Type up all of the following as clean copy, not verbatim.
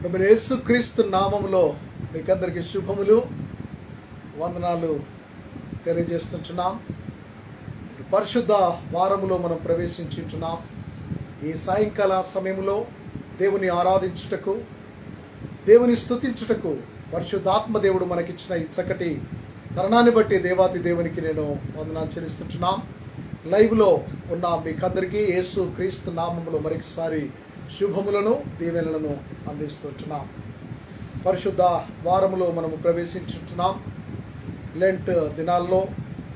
ప్రభువైన యేసుక్రీస్తు నామములో మీకందరికీ శుభములు, వందనాలు తెలియజేస్తున్నాం. పరిశుద్ధ వారములో మనం ప్రవేశించున్నాం. ఈ సాయంకాల సమయంలో దేవుని ఆరాధించుటకు, దేవుని స్తుతించుటకు పరిశుద్ధాత్మ దేవుడు మనకిచ్చిన ఈ చక్కటి తరుణాన్ని బట్టి దేవాతి దేవునికి నేను వందనాలు చెల్లిస్తున్నాం. లైవ్లో ఉన్న మీకందరికీ యేసు క్రీస్తు నామములో మరొకసారి శుభములను దీవెనలను అందిస్తున్నాం. పరిశుద్ధ వారములో మనము ప్రవేశించుతున్నాం. లెంట్ దినాల్లో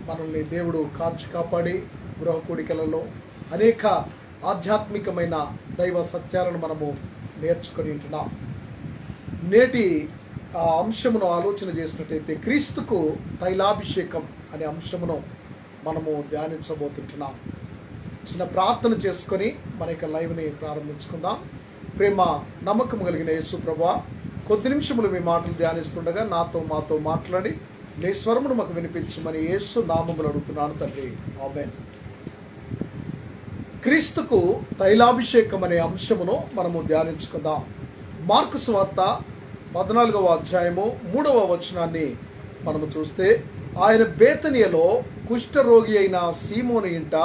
మనల్ని దేవుడు కాచి కాపాడి గృహ కూడికలలో అనేక ఆధ్యాత్మికమైన దైవ సత్యాలను మనము నేర్చుకొని ఉంటున్నాం. నేటి ఆ అంశమును ఆలోచన చేసినట్టయితే క్రీస్తుకు తైలాభిషేకం అనే అంశమును మనము ధ్యానించబోతుంటున్నాం. చిన్న ప్రార్థన చేసుకొని మన యొక్క లైవ్ని ప్రారంభించుకుందాం. ప్రేమ నమ్మకం కలిగిన యేసు ప్రభువా, కొద్ది నిమిషములు మీ మాటలు ధ్యానిస్తుండగా మాతో మాట్లాడి నీ స్వరమును మాకు వినిపించమని యేసు నామములు అడుగుతున్నాను తండ్రి, ఆమేన్. క్రీస్తుకు తైలాభిషేకం అనే అంశమును మనము ధ్యానించుకుందాం. మార్కు సువార్త 14వ అధ్యాయము 3వ వచనాన్ని మనము చూస్తే, ఆయన బేతనియలో కుష్ఠరోగి అయిన సీమోను ఇంట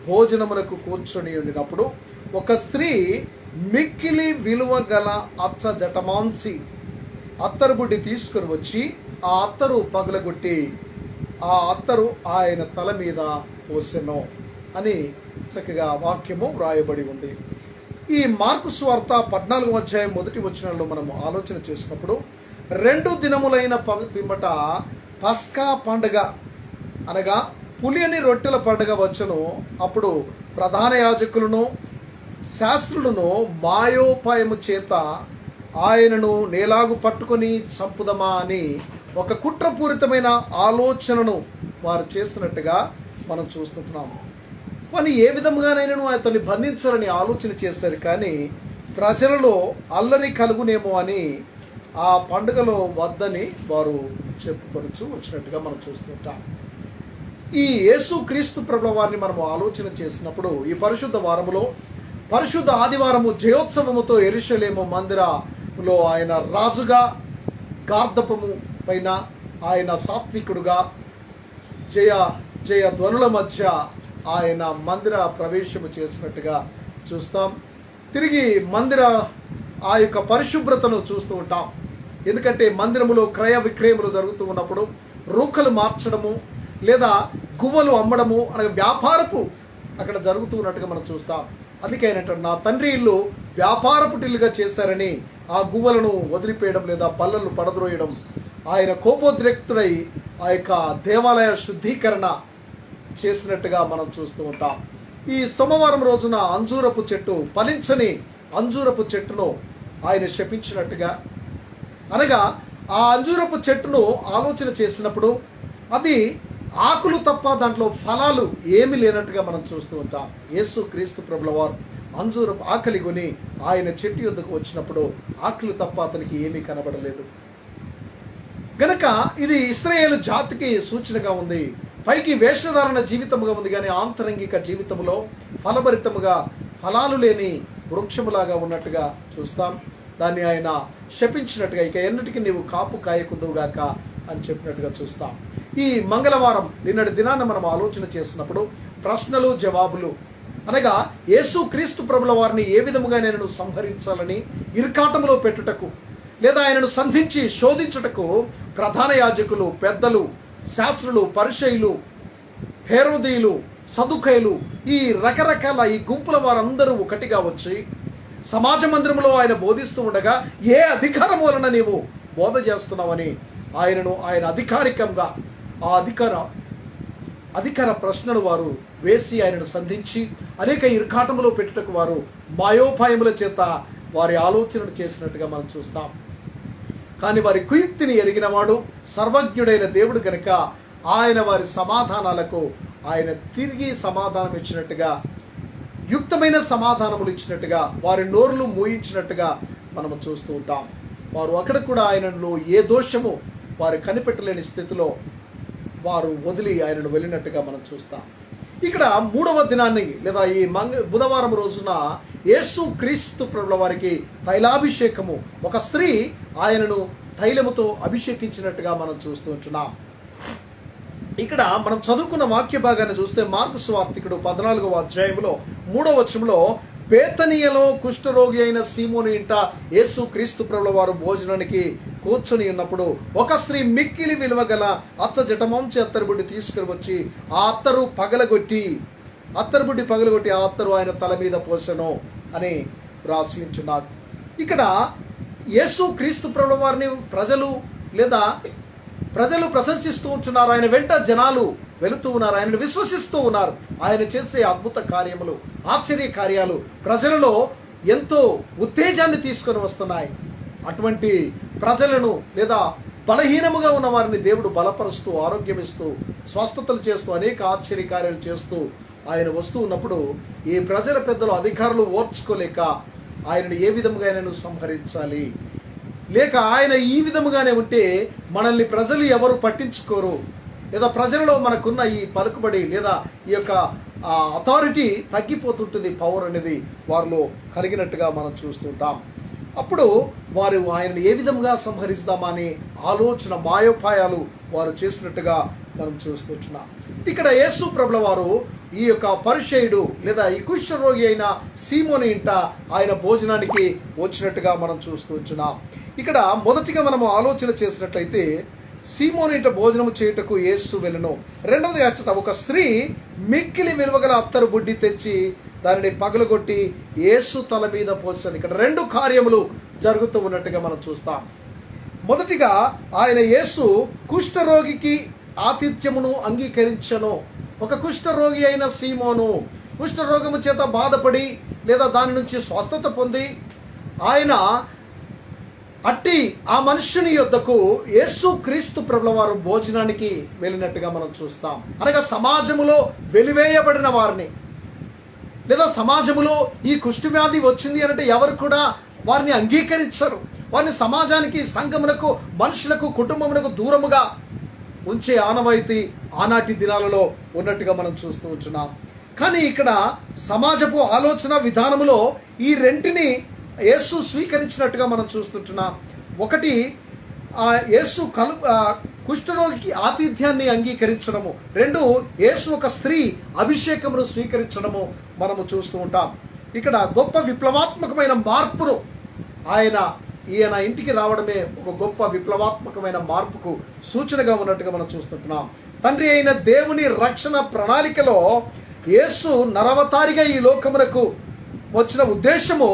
భోజనమునకు కూర్చొని ఉండినప్పుడు ఒక స్త్రీ మిక్కిలి విలువ గల అచ్చ జటమాంసి అత్తరుబుడ్డి తీసుకుని వచ్చి ఆ అత్తరు పగలగొట్టి ఆ అత్తరు ఆయన తల మీద పోసెను అని చక్కగా వాక్యము వ్రాయబడి ఉంది. ఈ మార్కు సువార్త 14వ అధ్యాయం 1వ వచనంలో మనము ఆలోచన చేసినప్పుడు 2 దినములైన పిమ్మట పస్కా పండుగ అనగా పులియని రొట్టెల పండుగ వచ్చును. అప్పుడు ప్రధాన యాజకులను శాస్త్రులను మాయోపాయము చేత ఆయనను నేలాగు పట్టుకొని చంపుదమా అని ఒక కుట్రపూరితమైన ఆలోచనను వారు చేసినట్టుగా మనం చూస్తున్నాము. కానీ ఏ విధంగానైనా అతన్ని బంధించాలని ఆలోచన చేశారు. కానీ ప్రజలలో అల్లరి కలుగునేమో అని ఆ పండుగలో వద్దని వారు చెప్పుకొనొచ్చు వచ్చినట్టుగా మనం చూస్తుంటాం. ఈ యేసు క్రీస్తు ప్రభువు వారిని మనం ఆలోచన చేసినప్పుడు ఈ పరిశుద్ధ వారములో పరిశుద్ధ ఆదివారము జయోత్సవముతో యెరూషలేము మందిరములో ఆయన రాజుగా, గార్ధపము పైన ఆయన సాత్వికుడుగా జయ జయ ధ్వనుల మధ్య ఆయన మందిర ప్రవేశము చేసినట్టుగా చూస్తాం. తిరిగి మందిర ఆ యొక్క పరిశుభ్రతను చూస్తూ ఉంటాం. ఎందుకంటే మందిరములో క్రయ విక్రయములు జరుగుతూ ఉన్నప్పుడు రూకలు మార్చడము లేదా గువ్వలు అమ్మడము అనే వ్యాపారపు అక్కడ జరుగుతూ ఉన్నట్టుగా మనం చూస్తాం. అందుకే నా తండ్రి ఇల్లు వ్యాపారపుటిల్లుగా చేశారని ఆ గువ్వలను వదిలిపేయడం లేదా బల్లలు పడద్రోయడం, ఆయన కోపోద్రిక్తుడై ఆ యొక్క దేవాలయ శుద్ధీకరణ చేసినట్టుగా మనం చూస్తూ ఉంటాం. ఈ సోమవారం రోజున అంజూరపు చెట్టు, ఫలించని అంజూరపు చెట్టును ఆయన శపించినట్టుగా, అనగా ఆ అంజూరపు చెట్టును ఆలోచన చేసినప్పుడు అది ఆకులు తప్ప దాంట్లో ఫలాలు ఏమి లేనట్టుగా మనం చూస్తూ ఉంటాం. యేసు క్రీస్తు ప్రభుల వారు అంజూరపు ఆకలి కొని ఆయన చెట్టు యొద్దకు వచ్చినప్పుడు ఆకులు తప్ప అతనికి ఏమీ కనబడలేదు. గనక ఇది ఇశ్రాయేలు జాతికి సూచనగా ఉంది. పైకి వేషధారణ జీవితముగా ఉంది, కానీ ఆంతరంగిక జీవితములో ఫలభరితముగా ఫలాలు లేని వృక్షములాగా ఉన్నట్టుగా చూస్తాం. దాన్ని ఆయన శపించినట్టుగా, ఇక ఎన్నటికీ నీవు కాపు కాయకుందువుగాక అని చెప్పినట్టుగా చూస్తాం. ఈ మంగళవారం నిన్నటి దినాన్ని మనం ఆలోచన చేసినప్పుడు ప్రశ్నలు జవాబులు అనగా యేసు క్రీస్తు ప్రభుల వారిని ఏ విధముగా నేను సంహరించాలని ఇరుకాటములో పెట్టుటకు లేదా ఆయనను సంధించి శోధించుటకు ప్రధాన యాజకులు, పెద్దలు, శాస్త్రులు, పరిసయ్యులు, హేరోదీయులు, సదుకయ్యులు, ఈ రకరకాల ఈ గుంపుల వారందరూ ఒకటిగా వచ్చి సమాజ మందిరంలో ఆయన బోధిస్తూ ఉండగా ఏ అధికారం వలన నీవు బోధ చేస్తున్నావని ఆయన అధికారికంగా ఆ అధికార ప్రశ్నలు వారు వేసి ఆయనను సంధించి అనేక ఇరుకాటములో పెట్టుటకు వారు మాయోపాయముల చేత వారి ఆలోచనలు చేసినట్టుగా మనం చూస్తాం. కానీ వారి కుయుక్తిని ఎరిగినవాడు సర్వజ్ఞుడైన దేవుడు గనుక ఆయన వారి సమాధానాలకు ఆయన తిరిగి సమాధానం ఇచ్చినట్టుగా, యుక్తమైన సమాధానములు ఇచ్చినట్టుగా, వారి నోరులు మూయించినట్టుగా మనము చూస్తూ ఉంటాం. వారు అక్కడ కూడా ఆయనలో ఏ దోషము వారు కనిపెట్టలేని స్థితిలో వారు వదిలి ఆయనను వెళ్ళినట్టుగా మనం చూస్తాం. ఇక్కడ 3వ దినాన్ని లేదా ఈ బుధవారం రోజున యేసు క్రీస్తు ప్రభుల వారికి తైలాభిషేకము, ఒక స్త్రీ ఆయనను తైలముతో అభిషేకించినట్టుగా మనం చూస్తూ ఉంటున్నాం. ఇక్కడ మనం చదువుకున్న వాక్య భాగాన్ని చూస్తే మార్కు సువార్తికుడు 14వ అధ్యాయంలో 3వ వచనంలో, బేతనీయలో కుష్ఠరోగి అయిన సీమోను ఇంట యేసు క్రీస్తు ప్రభుల వారు భోజనానికి కూర్చొని ఉన్నప్పుడు ఒక స్త్రీ మిక్కిలి విలువ గల అచ్చ జటమాంచి అత్తరుబుడ్డి తీసుకుని వచ్చి ఆ అత్తరుబుడ్డి పగలగొట్టి ఆ అత్తరు ఆయన తల మీద పోసెను అని రాసి ఉంచున్నాడు. ఇక్కడ యేసు క్రీస్తు ప్రభుల వారిని ప్రజలు ప్రశంసిస్తూ ఉంటున్నారు. ఆయన వెంట జనాలు వెళుతూ ఉన్నారు, ఆయనను విశ్వసిస్తూ ఉన్నారు. ఆయన చేసే అద్భుత కార్యములు, ఆశ్చర్య కార్యాలు ప్రజలలో ఎంతో ఉత్తేజాన్ని తీసుకొని వస్తున్నాయి. అటువంటి ప్రజలను లేదా బలహీనముగా ఉన్న వారిని దేవుడు బలపరుస్తూ, ఆరోగ్యం ఇస్తూ, స్వస్థతలు చేస్తూ, అనేక ఆశ్చర్య కార్యాలు చేస్తూ ఆయన వస్తూ ఉన్నప్పుడు ఈ ప్రజల పెద్దలు, అధికారులు ఓర్చుకోలేక ఆయనను ఏ విధముగా ఆయనను సంహరించాలి, లేక ఆయన ఈ విధముగానే ఉంటే మనల్ని ప్రజలు ఎవరు పట్టించుకోరు, లేదా ప్రజలలో మనకున్న ఈ పలుకుబడి లేదా ఈ యొక్క అథారిటీ తగ్గిపోతుంటుంది, పవర్ అనేది వారిలో కలిగినట్టుగా మనం చూస్తుంటాం. అప్పుడు వారు ఆయనను ఏ విధంగా సంహరిస్తామా అని ఆలోచన, మాయోపాయాలు వారు చేసినట్టుగా మనం చూస్తున్నాం. ఇక్కడ యేసు ప్రభుల వారు ఈ యొక్క పరిచయుడు లేదా ఈ కుష్ఠరోగి అయిన సీమోని ఇంట ఆయన భోజనానికి వచ్చినట్టుగా మనం చూస్తున్నాం. ఇక్కడ మొదటిగా మనము ఆలోచన చేసినట్లయితే సీమోని ఇంట భోజనము చేయుటకు యేసు వెళ్ళెను. రెండవది అచ్చట ఒక స్త్రీ మిక్కిలి విలువగల అత్తరు బుడ్డి తెచ్చి దానిని పగలగొట్టి యేసు తల మీద పోసాను. ఇక్కడ రెండు కార్యములు జరుగుతూ ఉన్నట్టుగా మనం చూస్తాం. మొదటిగా ఆయన యేసు కుష్ఠరోగికి ఆతిథ్యమును అంగీకరించను. ఒక కుష్ఠరోగి అయిన సీమోను కుష్ఠరోగము చేత బాధపడి లేదా దాని నుంచి స్వస్థత పొంది ఆయన అట్టి ఆ మనుష్యుని యొద్దకు యేసు క్రీస్తు ప్రభుల వారు భోజనానికి వెళ్ళినట్టుగా మనం చూస్తాం. అనగా సమాజములో వెలివేయబడిన వారిని లేదా సమాజములో ఈ కుష్ఠవ్యాధి వచ్చింది అంటే ఎవరు కూడా వారిని అంగీకరించరు. వారిని సమాజానికి, సంఘమునకు, మనుషులకు, కుటుంబమునకు దూరముగా ఉంచే ఆనవాయితీ ఆనాటి దినాలలో ఉన్నట్టుగా మనం చూస్తూ ఉంటున్నాం. కానీ ఇక్కడ సమాజపు ఆలోచన విధానములో ఈ రెంటిని యేసు స్వీకరించినట్టుగా మనం చూస్తుంటున్నాం. ఒకటి యేసు కుష్ఠరోగికి ఆతిథ్యాన్ని అంగీకరించడము, రెండు యేసు ఒక స్త్రీ అభిషేకమును స్వీకరించడము మనము చూస్తూ ఉంటాం. ఇక్కడ గొప్ప విప్లవాత్మకమైన మార్పును ఈయన ఇంటికి రావడమే ఒక గొప్ప విప్లవాత్మకమైన మార్పుకు సూచనగా ఉన్నట్టుగా మనం చూస్తుంటున్నాం. తండ్రి అయిన దేవుని రక్షణ ప్రణాళికలో యేసు నరవతారిగా ఈ లోకమునకు వచ్చిన ఉద్దేశము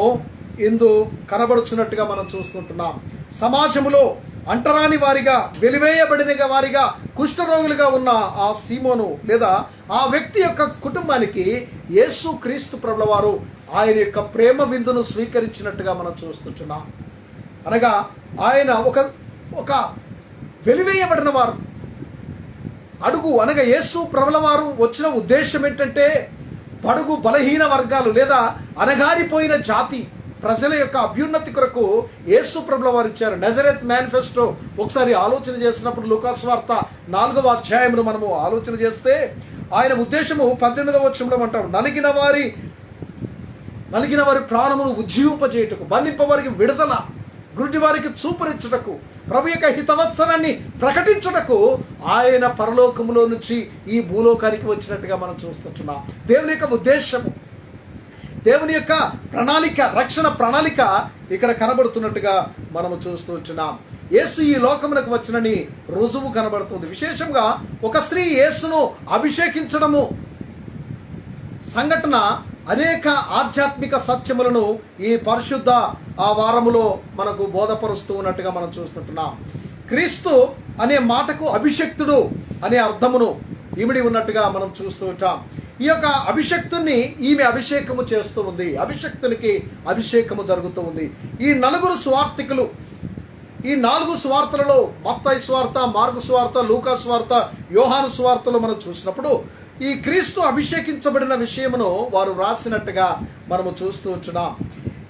ఇందు కనబడుచున్నట్టుగా మనం చూస్తుంటున్నాం. సమాజములో అంటరాని వారిగా, వెలివేయబడిన వారిగా, కుష్ఠరోగులుగా ఉన్న ఆ సీమోను లేదా ఆ వ్యక్తి యొక్క కుటుంబానికి యేసు క్రీస్తు ప్రభుల వారు ఆయన యొక్క ప్రేమ విందును స్వీకరించినట్టుగా మనం చూస్తుంటున్నాం. అనగా ఆయన ఒక వెలివేయబడిన వారు అనగా యేసు ప్రభుల వారు వచ్చిన ఉద్దేశం ఏంటంటే బడుగు బలహీన వర్గాలు లేదా అనగారిపోయిన జాతి ప్రజల యొక్క అభ్యున్నతి కొరకు యేసు ప్రభుల వారు ఇచ్చారు. నజరేత్ మేనిఫెస్టో ఒకసారి ఆలోచన చేసినప్పుడు లూకాసు వార్త 4వ అధ్యాయమును మనము ఆలోచన చేస్తే ఆయన ఉద్దేశము 18వ వచనంలో అంటారు, నలిగిన వారి ప్రాణమును ఉజ్జీవింపజేయుటకు, బంధింపవారికి విడుదల, గుడ్డి వారికి చూపునిచ్చుటకు, ప్రభు యొక్క హితవత్సరాన్ని ప్రకటించుటకు ఆయన పరలోకములో నుంచి ఈ భూలోకానికి వచ్చినట్టుగా మనం చూస్తుంటున్నాం. దేవుని యొక్క ఉద్దేశము, దేవుని యొక్క ప్రణాళిక, రక్షణ ప్రణాళిక ఇక్కడ కనబడుతున్నట్టుగా మనము చూస్తూ ఉంటున్నాం. యేసు ఈ లోకమునకు వచ్చినని రుజువు కనబడుతుంది. విశేషంగా ఒక స్త్రీ యేసును అభిషేకించడము సంఘటన అనేక ఆధ్యాత్మిక సత్యములను ఈ పరిశుద్ధ వారములో మనకు బోధపరుస్తూ ఉన్నట్టుగా మనం చూస్తుంటున్నాం. క్రీస్తు అనే మాటకు అభిషక్తుడు అనే అర్థమును ఇమిడి ఉన్నట్టుగా మనం చూస్తూ ఉంటాం. ఈ యొక్క అభిషక్తుని ఈమె అభిషేకము చేస్తూ ఉంది. అభిషక్తునికి అభిషేకము జరుగుతూ ఉంది. ఈ 4 సువార్తికులు, ఈ 4 సువార్తలలో మత్తయి సువార్త, మార్కు సువార్త, లూకా సువార్త, యోహాను సువార్తలో మనం చూసినప్పుడు ఈ క్రీస్తు అభిషేకించబడిన విషయమును వారు రాసినట్టుగా మనము చూస్తూ ఉంటున్నాం.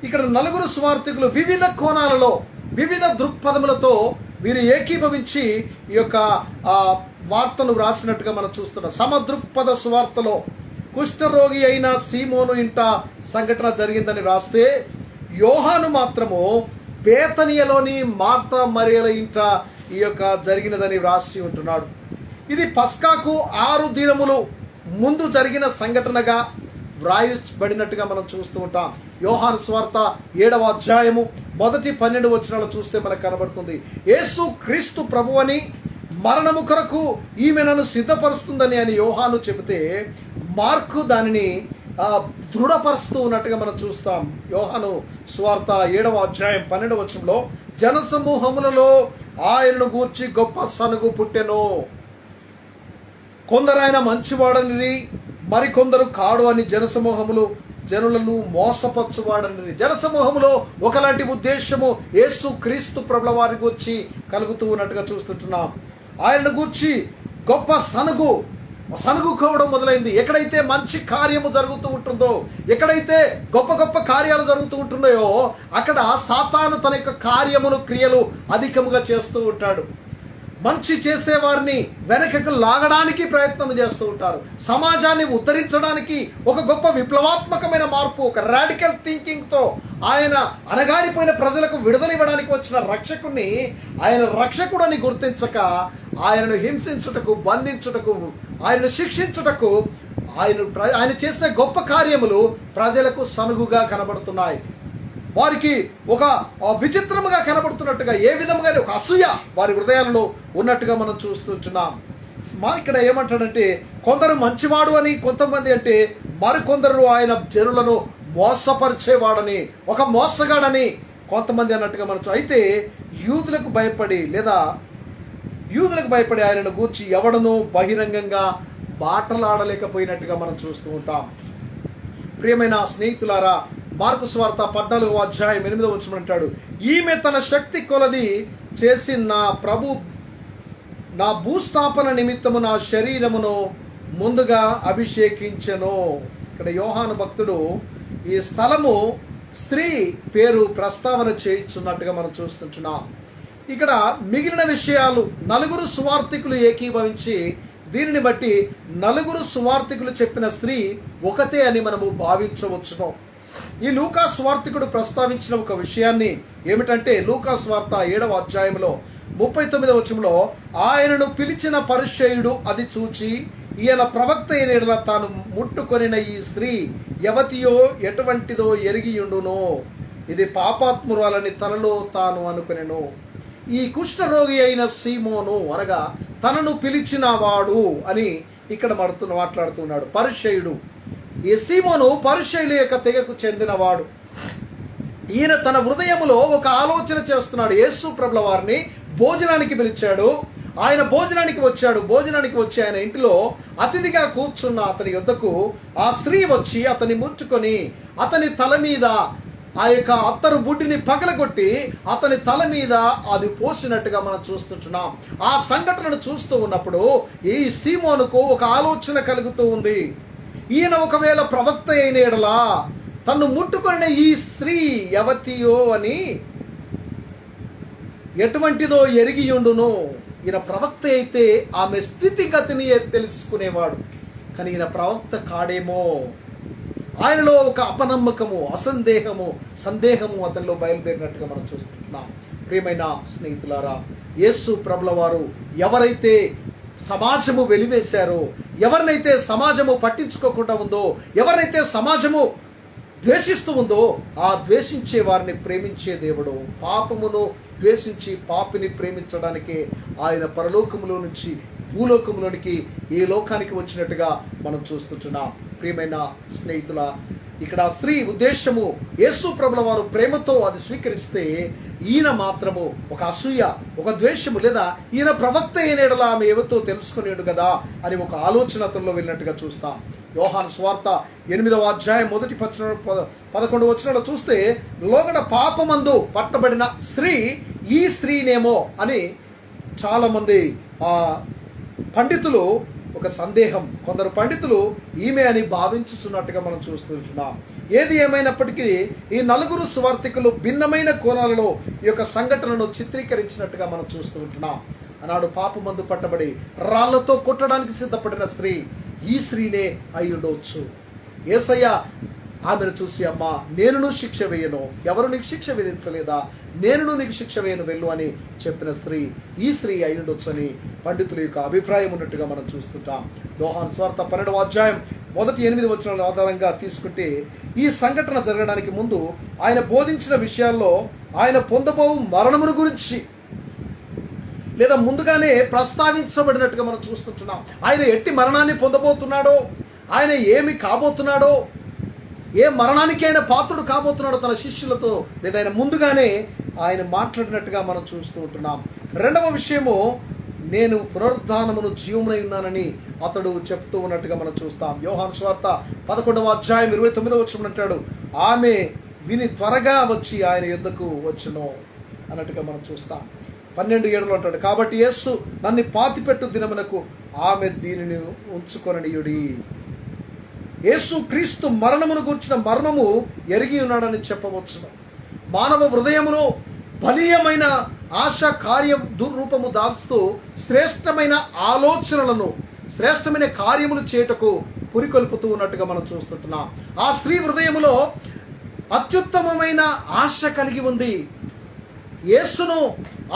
ఇక్కడ 4 సువార్తికులు వివిధ కోణాలలో, వివిధ దృక్పథములతో వీరు ఏకీభవించి ఈ యొక్క వార్తను రాసినట్టుగా మనం చూస్తున్నాం. సమదృక్పథ సువార్తలో కుష్ఠరోగి అయిన సీమోను ఇంట సంఘటన జరిగిందని రాస్తే, యోహాను మాత్రము బేతనియలోని మార్తా మరియల ఇంట ఈ యొక్క జరిగినదని రాసి ఉంటున్నాడు. ఇది పస్కాకు 6 దినములు ముందు జరిగిన సంఘటనగా వ్రాయబడినట్టుగా మనం చూస్తూ ఉంటాం. యోహాను సువార్త 7వ అధ్యాయము మొదటి 12 వచనాలు చూస్తే మనకు కనబడుతుంది. యేసు క్రీస్తు ప్రభువని మరణము కొరకు ఈమె నన్ను సిద్ధపరుస్తుందని అని యోహాను చెబితే, మార్కు దానిని దృఢపరుస్తూ ఉన్నట్టుగా మనం చూస్తాం. యోహాను సువార్త 7వ అధ్యాయం 12వ వచనంలో, జనసమూహములలో ఆయనను గూర్చి గొప్ప సనుగు పుట్టెను. కొందరు ఆయన మంచివాడని, మరికొందరు కాడు అని జనులను మోసపరచువాడని. జనసమూహములో ఒకలాంటి ఉద్దేశము యేసు క్రీస్తు ప్రభుల వారి గురించి కలుగుతూ ఉన్నట్టుగా చూస్తుంటున్నాం. ఆయనను గూర్చి గొప్ప సనుగు కోవడం మొదలైంది. ఎక్కడైతే మంచి కార్యము జరుగుతూ ఉంటుందో, ఎక్కడైతే గొప్ప గొప్ప కార్యాలు జరుగుతూ ఉంటున్నాయో, అక్కడ సాతాను తన యొక్క కార్యమును, క్రియలు అధికముగా చేస్తూ ఉంటాడు. మంచి చేసేవారిని వెనకకు లాగడానికి ప్రయత్నం చేస్తూ ఉంటారు. సమాజాన్ని ఉద్ధరించడానికి ఒక గొప్ప విప్లవాత్మకమైన మార్పు, ఒక రాడికల్ థింకింగ్ తో ఆయన అణగారిపోయిన ప్రజలకు విడుదల ఇవ్వడానికి వచ్చిన రక్షకుని ఆయన రక్షకుడని గుర్తించక, ఆయనను హింసించుటకు, బంధించుటకు, ఆయనను శిక్షించుటకు ఆయన చేసే గొప్ప కార్యములు ప్రజలకు సనుగుగా కనబడుతున్నాయి. వారికి ఒక విచిత్రముగా కనబడుతున్నట్టుగా, ఏ విధముగా ఒక అసూయ వారి హృదయాలలో ఉన్నట్టుగా మనం చూస్తున్నాం. ఇక్కడ ఏమంటాడంటే, కొందరు మంచివాడు అని కొంతమంది అంటే, మరికొందరు ఆయన జనులను మోసపరిచేవాడని, ఒక మోసగాడని కొంతమంది అన్నట్టుగా మనం అయితే యూదులకు భయపడి ఆయనను గూర్చి ఎవడనూ బహిరంగంగా మాటలాడలేకపోయినట్టుగా మనం చూస్తూ ఉంటాం. ప్రియమైన స్నేహితులారా, మార్కు సువార్త 14వ అధ్యాయం 8వ వచనం అంటాడు, ఈమె తన శక్తి కొలది చేసి నా భూస్థాపన నిమిత్తము నా శరీరమును ముందుగా అభిషేకించెను. ఇక్కడ యోహాను భక్తుడు ఈ స్థలము స్త్రీ పేరు ప్రస్తావన చేయించున్నట్టుగా మనం చూస్తుంటున్నాం. ఇక్కడ మిగిలిన విషయాలు 4 సువార్తికులు ఏకీభవించి, దీనిని బట్టి 4 సువార్తికులు చెప్పిన స్త్రీ ఒకతే అని మనము భావించవచ్చును. ఈ లూకా సువార్తికుడు ప్రస్తావించిన ఒక విషయాన్ని ఏమిటంటే, లూకా సువార్త 7వ అధ్యాయంలో 39వ వచనంలో, ఆయనను పిలిచిన పరిసయ్యుడు అది చూచి, ఈయన ప్రవక్త అయిన యెడల తాను ముట్టుకొనిన ఈ స్త్రీ యవతియో ఎటువంటిదో ఎరిగియుండును, ఇది పాపాత్మురాలని తనలో తాను అనుకొనెను. ఈ కుష్ఠరోగి అయిన సీమోను అనగా తనను పిలిచిన వాడు అని ఇక్కడ మాట్లాడుతున్నాడు. పరిసయ్యుడు, ఈ సీమోను పరిసయ్యుల యొక్క తెగకు చెందినవాడు. ఈయన తన హృదయములో ఒక ఆలోచన చేస్తున్నాడు. యేసు ప్రభుల వారిని భోజనానికి పిలిచాడు. ఆయన భోజనానికి వచ్చాడు. భోజనానికి వచ్చి ఆయన ఇంటిలో అతిథిగా కూర్చున్న అతని యొద్దకు ఆ స్త్రీ వచ్చి అతని ముట్టుకొని అతని తల మీద ఆ యొక్క అత్తరు బుడ్డిని పగలగొట్టి అతని తల మీద అది పోసినట్టుగా మనం చూస్తుంటున్నాం. ఆ సంఘటనను చూస్తూ ఉన్నప్పుడు ఈ సీమోనుకు ఒక ఆలోచన కలుగుతూ ఉంది. ఈయన ఒకవేళ ప్రవక్త అయిన యెడల తన్ను ముట్టుకున్న ఈ స్త్రీ యవతియో అని ఎటువంటిదో ఎరిగియుండును. ఈయన ప్రవక్త అయితే ఆమె స్థితిగతిని తెలుసుకునేవాడు. కానీ ఈయన ప్రవక్త కాడేమో. ఆయనలో ఒక అపనమ్మకము, సందేహము అతనిలో బయలుదేరినట్టుగా మనం చూస్తున్నాం. ప్రియమైన స్నేహితులారా, యేసు ప్రభుల వారు ఎవరైతే సమాజము వెలివేశారో, ఎవరినైతే సమాజము పట్టించుకోకుండా ఉందో, ఎవరినైతే సమాజము ద్వేషిస్తూ ఉందో, ఆ ద్వేషించే వారిని ప్రేమించే దేవుడు. పాపమును ద్వేషించి పాపిని ప్రేమించడానికి ఆయన పరలోకములో నుంచి భూలోకంలోనికి ఈ లోకానికి వచ్చినట్టుగా మనం చూస్తుంటున్నాం. ప్రియమైన స్నేహితుల, ఇక్కడ స్త్రీ ఉద్దేశము యేసు ప్రభుల వారు ప్రేమతో అది స్వీకరిస్తే, ఈయన మాత్రము ఒక అసూయ, ఒక ద్వేషము, లేదా ఈయన ప్రవక్త అయిన యెడల ఆమె ఎవరితో తెలుసుకునేడు కదా అని ఒక ఆలోచన అతనిలో వెళ్ళినట్టుగా చూస్తాం. యోహాను సువార్త 8వ అధ్యాయం 11 వచనంలో చూస్తే, లోగడ పాపమందు పట్టబడిన స్త్రీ ఈ స్త్రీనేమో అని చాలా మంది పండితులు ఒక సందేహం, కొందరు పండితులు ఈమె అని భావించుతున్నట్టుగా మనం చూస్తున్నాం. ఏది ఏమైనప్పటికీ ఈ 4 సువార్తికులు భిన్నమైన కోణాలలో ఈ యొక్క సంఘటనను చిత్రీకరించినట్టుగా మనం చూస్తూ ఉంటున్నాం. ఆనాడు పాపమందు పట్టబడి రాళ్లతో కొట్టడానికి సిద్ధపడిన స్త్రీ ఈ స్త్రీనే అయి ఉండవచ్చు. యేసయ్య ఆమెను చూసి, అమ్మా నేనును శిక్ష వేయను, ఎవరు నీకు శిక్ష విధించలేదా, నేనును నీకు శిక్ష వేయను, వెళ్ళు అని చెప్పిన స్త్రీ ఈ స్త్రీ అయి ఉండొచ్చని పండితుల యొక్క అభిప్రాయం ఉన్నట్టుగా మనం చూస్తుంటాం. యోహాను సువార్త 12వ అధ్యాయం మొదటి 8 వచనాల ఆధారంగా తీసుకుంటే ఈ సంఘటన జరగడానికి ముందు ఆయన బోధించిన విషయాల్లో ఆయన పొందబోవు మరణమును గురించి లేదా ముందుగానే ప్రస్తావించబడినట్టుగా మనం చూస్తుంటున్నాం. ఆయన ఎట్టి మరణాన్ని పొందబోతున్నాడో, ఆయన ఏమి కాబోతున్నాడో, ఏ మరణానికి ఆయన పాత్రుడు కాబోతున్నాడో తన శిష్యులతో లేదా ఆయన ముందుగానే ఆయన మాట్లాడినట్టుగా మనం చూస్తూ ఉంటున్నాం. రెండవ విషయము, నేను పునరుద్ధానమును జీవమునై ఉన్నానని అతడు చెప్తూ ఉన్నట్టుగా మనం చూస్తాం. యోహాను సువార్త 11వ అధ్యాయం 29వ వచనం అంటాడు, ఆమె విని త్వరగా వచ్చి ఆయన యుద్ధకు వచ్చును అన్నట్టుగా మనం చూస్తాం. 12:7 అంటాడు, కాబట్టి యేసు నన్ను పాతిపెట్టు దినమునకు ఆమె దీనిని ఉంచుకొననీయుడి. యేసు క్రీస్తు మరణమును గురించిన మర్మము ఎరిగి ఉన్నాడని చెప్పవచ్చును. మానవ హృదయములో బలీయమైన ఆశ కార్యం దుర్రూపము దాల్చుతూ శ్రేష్టమైన ఆలోచనలను, శ్రేష్టమైన కార్యములు చేయుటకు పురికొల్పుతూ ఉన్నట్టుగా మనం చూస్తుంటున్నాం. ఆ స్త్రీ హృదయములో అత్యుత్తమమైన ఆశ కలిగి ఉంది. యేసును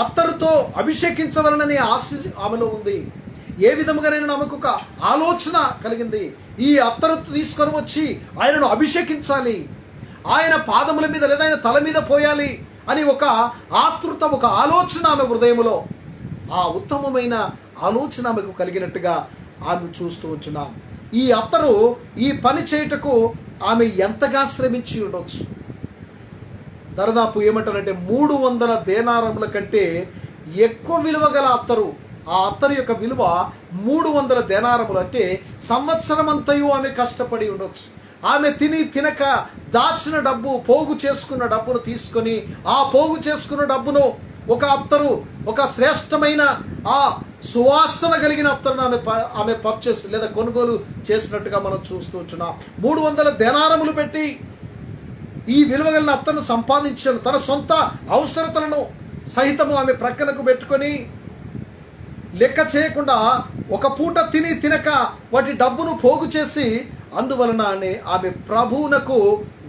అత్తరుతో అభిషేకించవలననే ఆశ ఆమెలో ఉంది. ఏ విధముగానైనా ఆమెకు ఒక ఆలోచన కలిగింది, ఈ అత్తరు తీసుకొని వచ్చి ఆయనను అభిషేకించాలి, ఆయన పాదముల మీద లేదా ఆయన తల మీద పోయాలి అని ఒక ఆతృత, ఒక ఆలోచన ఆమె హృదయములో, ఆ ఉత్తమమైన ఆలోచన ఆమెకు కలిగినట్టుగా ఆమె చూస్తూ ఉంటున్నాం. ఈ అత్తరు ఈ పని చేయుటకు ఆమె ఎంతగా శ్రమించి ఉండొచ్చు. దాదాపు ఏమంటారంటే 300 దేనారముల కంటే ఎక్కువ విలువ గల అత్తరు. ఆ అత్తరు యొక్క విలువ 300 దేనారములు, అంటే సంవత్సరం అంతయు ఆమె కష్టపడి ఉండొచ్చు. ఆమె తిని తినక దాచిన డబ్బు, పోగు చేసుకున్న డబ్బును తీసుకొని ఆ పోగు చేసుకున్న డబ్బును ఒక అత్తరు, ఒక శ్రేష్టమైన ఆ సువాసన కలిగిన అత్తరును ఆమె పర్చేస్ లేదా కొనుగోలు చేసినట్టుగా మనం చూస్తూ ఉంటున్నాం. 300 దేనారములు పెట్టి ఈ విలువ కలిగిన అత్తను సంపాదించాను. తన సొంత అవసరతలను సహితము ఆమె ప్రక్కనకు పెట్టుకొని లెక్క చేయకుండా ఒక పూట తిని తినక వాటి డబ్బును పోగు చేసి అందువలన ఆమె ప్రభువునకు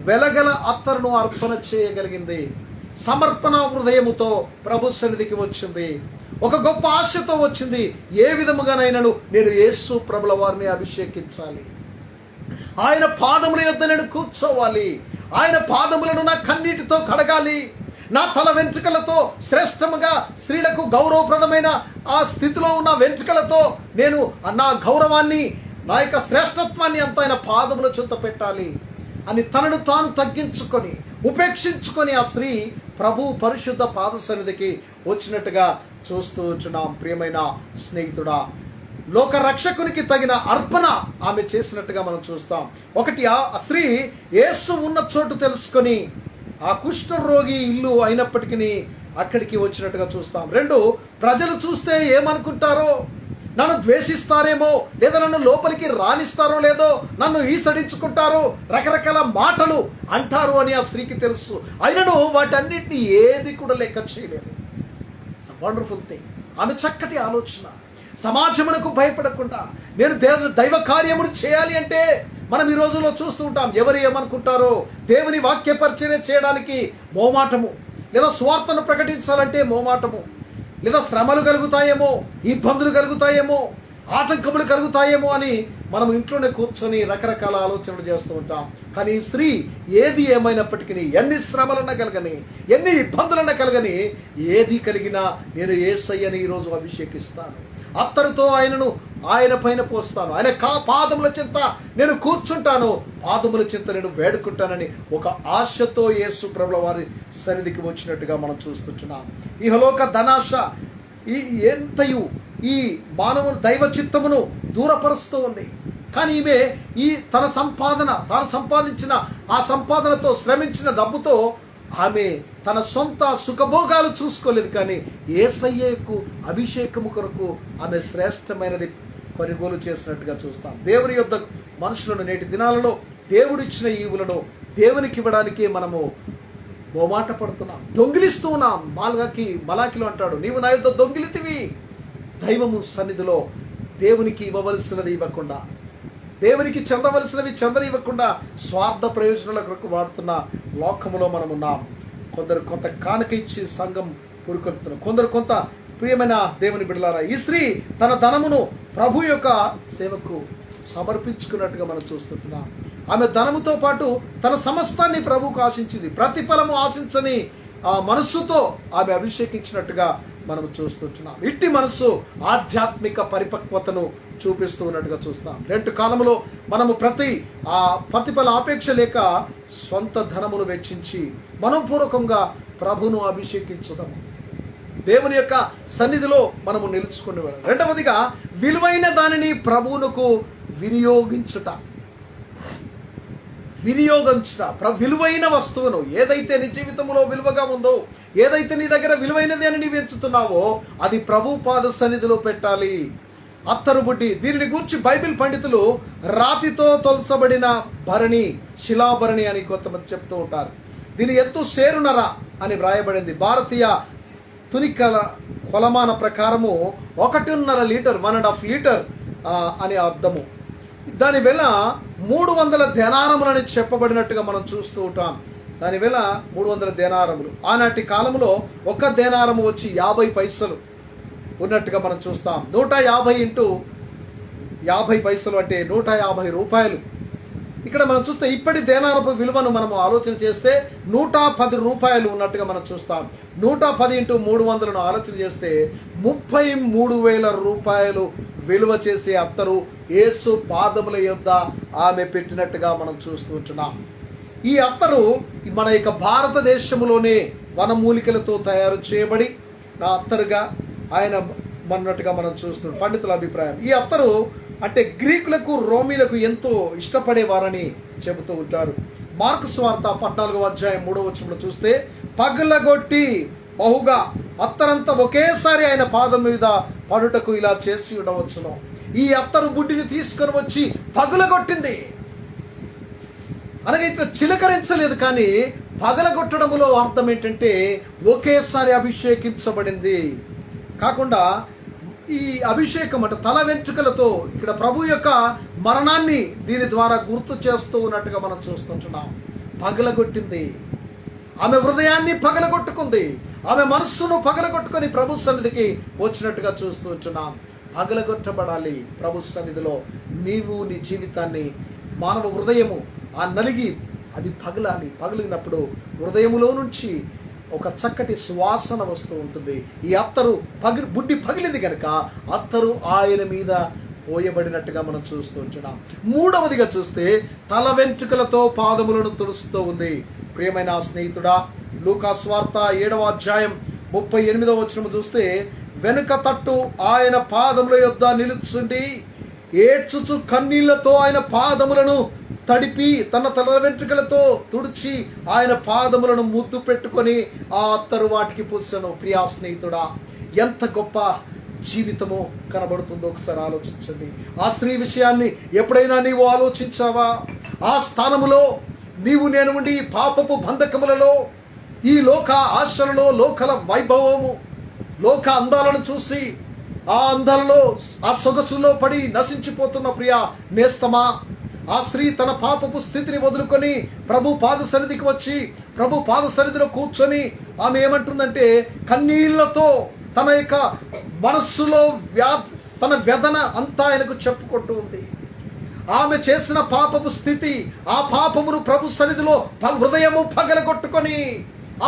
వెలగల అత్తరును అర్పణ చేయగలిగింది. సమర్పణ హృదయముతో ప్రభు సన్నిధికి వచ్చింది. ఒక గొప్ప ఆశతో వచ్చింది. ఏ విధముగానైనాను నేను యేసు ప్రభుల వారిని అభిషేకించాలి, ఆయన పాదముల యొద్ద నేను కూర్చోవాలి, ఆయన పాదములను నా కన్నీటితో కడగాలి, నా తల వెంట్రుకలతో శ్రేష్టముగా స్త్రీలకు గౌరవప్రదమైన ఆ స్థితిలో ఉన్న వెంట్రుకలతో నేను నా గౌరవాన్ని, నా యొక్క శ్రేష్టత్వాన్ని అంతా ఆయన పాదముల చెంత పెట్టాలి అని తనను తాను తగ్గించుకొని ఉపేక్షించుకొని ఆ స్త్రీ ప్రభు పరిశుద్ధ పాద సన్నిధికి వచ్చినట్టుగా చూస్తూ ఉంటున్నాం. ప్రియమైన స్నేహితుడా, లోక రక్షకునికి తగిన అర్పణ ఆమె చేసినట్టుగా మనం చూస్తాం. ఒకటి, ఆ స్త్రీ యేసు ఉన్న చోటు తెలుసుకొని ఆ కుష్ఠరోగి ఇల్లు అయినప్పటికీ అక్కడికి వచ్చినట్టుగా చూస్తాం. 2, ప్రజలు చూస్తే ఏమనుకుంటారో, నన్ను ద్వేషిస్తారేమో, లేదా నన్ను లోపలికి రానిస్తారో లేదో, నన్ను ఈసడించుకుంటారో, రకరకాల మాటలు అంటారు అని ఆ స్త్రీకి తెలుసు. అయినను వాటన్నిటిని ఏది కూడా లెక్క చేయలేదు. It's wonderful thing. ఆమె చక్కటి ఆలోచన. సమాజమునకు భయపడకుండా నేను దైవ కార్యమును చేయాలి అంటే మనం ఈ రోజుల్లో చూస్తూ ఉంటాం. ఎవరు ఏమనుకుంటారో, దేవుని వాక్య పరిచర్య చేయడానికి మోమాటము, లేదా స్వార్థను ప్రకటించాలంటే మోమాటము, లేదా శ్రమలు కలుగుతాయేమో, ఇబ్బందులు కలుగుతాయేమో, ఆటంకములు కలుగుతాయేమో అని మనం ఇంట్లోనే కూర్చొని రకరకాల ఆలోచనలు చేస్తూ ఉంటాం. కానీ ఈ స్త్రీ ఏది ఏమైనప్పటికీ, ఎన్ని శ్రమలన్నా కలగని, ఎన్ని ఇబ్బందులన్నా కలగని, ఏది కలిగినా నేను యేసయ్యని ఈరోజు అభిషేకిస్తాను, అత్తరుతో ఆయన పైన పోస్తాను, ఆయన పాదముల చింత నేను కూర్చుంటాను, పాదముల చింత నేను వేడుకుంటానని ఒక ఆశతో యేసు ప్రభుల వారి సన్నిధికి వచ్చినట్టుగా మనం చూస్తుంటున్నాం. ఇహలోక ధనాశ ఎంతయు ఈ మానవుని దైవ చిత్తమును దూరపరుస్తూ ఉంది. కానీ ఈమె తాను సంపాదించిన ఆ సంపాదనతో, శ్రమించిన డబ్బుతో ఆమె తన సొంత సుఖభోగాలు చూసుకోలేదు. కానీ యేసయ్యకు అభిషేకము కొరకు ఆమె శ్రేష్టమైనది కొనుగోలు చేసినట్టుగా చూస్తాం. దేవుని యొద్ద మనుషులను నేటి దినాలలో దేవుడిచ్చిన ఈవులను దేవునికి ఇవ్వడానికి మనము మోమాట పడుతున్నాం, దొంగిలిస్తూ ఉన్నాం. మలాకిలో అంటాడు, నీవు నా యొద్ద దొంగిలితివి. దైవము సన్నిధిలో దేవునికి ఇవ్వవలసినది ఇవ్వకుండా, దేవునికి చెందవలసినవి చెందనివ్వకుండా స్వార్థ ప్రయోజనాల కొరకు వాడుతున్న లోకములో మనం ఉన్నాం. కొందరు కొంత కానుక ఇచ్చి సంఘం పురుకొల్పుతున్నారు, కొందరు కొంత. ప్రియమైన దేవుని బిడ్డలారా, ఈ స్త్రీ తన ధనమును ప్రభు యొక్క సేవకు సమర్పించుకున్నట్టుగా మనం చూస్తున్నాం. ఆమె ధనముతో పాటు తన సమస్తాన్ని ప్రభువుకు ఆశించింది. ప్రతిఫలము ఆశించని ఆ మనస్సుతో ఆమె అభిషేకించినట్టుగా మనం చూస్తుంటున్నాం. ఇట్టి మనస్సు ఆధ్యాత్మిక పరిపక్వతను చూపిస్తూ ఉన్నట్టుగా చూస్తాం. లెంట్ కాలంలో మనము ప్రతిఫల ఆపేక్ష లేక సొంత ధనమును వెచ్చించి మనపూర్వకంగా ప్రభును అభిషేకించుదాము. దేవుని యొక్క సన్నిధిలో మనము నిలుచుకుని వెళ్ళాలి. రెండవదిగా విలువైన దానిని ప్రభువునకు వినియోగించుట. విలువైన వస్తువును, ఏదైతే నీ జీవితంలో విలువగా ఉందో, ఏదైతే నీ దగ్గర విలువైనది అని నీవు ఎంచుతున్నావో అది ప్రభు పాద సన్నిధిలో పెట్టాలి. అత్తరు బుడ్డి, దీనిని గూర్చి బైబిల్ పండితులు రాతితో తొలసబడిన భరణి, శిలాభరణి అని కొంతమంది చెప్తూ ఉంటారు. దీని ఎత్తు సేరునర అని వ్రాయబడింది. భారతీయ తునికల కొలమాన ప్రకారము 1.5 లీటర్ 1.5 లీటర్ అని అర్థము. దాని వెల 300 దేనారములని చెప్పబడినట్టుగా మనం చూస్తూ ఉంటాం. దాని వెల 300 దేనారములు. ఆనాటి కాలంలో ఒక దేనారము వచ్చి 50 పైసలు ఉన్నట్టుగా మనం చూస్తాం. 150 ఇంటూ 50 పైసలు అంటే 150 రూపాయలు. ఇక్కడ మనం చూస్తే ఇప్పటి దేనారపు విలువను మనం ఆలోచన చేస్తే 110 రూపాయలు ఉన్నట్టుగా మనం చూస్తాం. 110 ఇంటూ 300ను ఆలోచన చేస్తే 33,000 రూపాయలు విలువ చేసే అత్తరు యేసు పాదముల యొద్ద ఆమె పెట్టినట్టుగా మనం చూస్తుంటున్నాం. ఈ అత్తరు మన యొక్క భారతదేశంలోనే వనమూలికలతో తయారు చేయబడి నా అత్తరుగా ఆయన మన్నట్టుగా మనం చూస్తున్నాం. పండితుల అభిప్రాయం, ఈ అత్తరు అంటే గ్రీకులకు రోమీలకు ఎంతో ఇష్టపడేవారని చెబుతూ ఉంటారు. మార్కు సువార్త 14వ అధ్యాయం 3వ వచనంలో చూస్తే పగలగొట్టి బహుగా అత్తరంతా ఒకేసారి ఆయన పాదం మీద పడుటకు ఇలా చేసి ఉండవచ్చును. ఈ అత్తరు బుడ్డిని తీసుకొని వచ్చి పగలగొట్టింది. అనగా ఇట్లా చిలకరించలేదు, కానీ పగలగొట్టడంలో అర్థం ఏంటంటే ఒకేసారి అభిషేకించబడింది కాకుండా ఈ అభిషేకం అంటే తల వెంట్రుకలతో ఇక్కడ ప్రభు యొక్క మరణాన్ని దీని ద్వారా గుర్తు చేస్తూ ఉన్నట్టుగా మనం చూస్తుంటున్నాం. పగలగొట్టింది, ఆమె హృదయాన్ని పగలగొట్టుకుంది, ఆమె మనస్సును పగలగొట్టుకొని ప్రభు సన్నిధికి వచ్చినట్టుగా చూస్తూ ఉంటున్నాం. పగలగొట్టబడాలి ప్రభు సన్నిధిలో. నీవు నీ జీవితాన్ని, మానవ హృదయము ఆ నలిగి అది పగలాలి. పగిలినప్పుడు హృదయములో నుంచి ఒక చక్కటి సువాసన వస్తూ ఉంటుంది. ఈ అత్తరు బుడ్డి పగిలింది కనుక అత్తరు ఆయన మీద పోయబడినట్టుగా మనం చూస్తూ ఉంటున్నాం. మూడవదిగా చూస్తే తల వెంట్రుకలతో పాదములను తుడుస్తూ ఉంది. ప్రియమైన స్నేహితుడా, లూకా సువార్త 7వ అధ్యాయం 38వ వచనం చూస్తే వెనుక తట్టు ఆయన పాదముల యొద్ద నిలుచుండి ఏడ్చుచు కన్నీళ్లతో ఆయన పాదములను తడిపి తన తల వెంట్రుకలతో తుడిచి ఆయన పాదములను ముద్దు పెట్టుకొని ఆ అత్తరు వాటికి పూసెను. ప్రియా స్నేహితుడా, ఎంత గొప్ప జీవితము కనబడుతుందో ఒకసారి ఆలోచించండి. ఆ స్త్రీ విషయాన్ని ఎప్పుడైనా నీవు ఆలోచించావా? ఆ స్థానములో నీవు నేను ఉండి పాపపు బంధకములలో, ఈ లోక ఆశలలో, లోకల వైభవము, లోక అందాలను చూసి ఆ అందాలలో ఆ సొగసులో పడి నశించిపోతున్న ప్రియా నేస్తమా, ఆ స్త్రీ తన పాపపు స్థితిని వదులుకొని ప్రభు పాద సన్నిధికి వచ్చి ప్రభు పాద సన్నిధిలో కూర్చొని ఆమె ఏమంటుందంటే కన్నీళ్లతో తన యొక్క మనస్సులో తన వ్యధన అంతా ఆయనకు చెప్పుకుంటూ ఉంది. ఆమె చేసిన పాపపు స్థితి, ఆ పాపమును ప్రభు సన్నిధిలో హృదయము పగలగొట్టుకొని,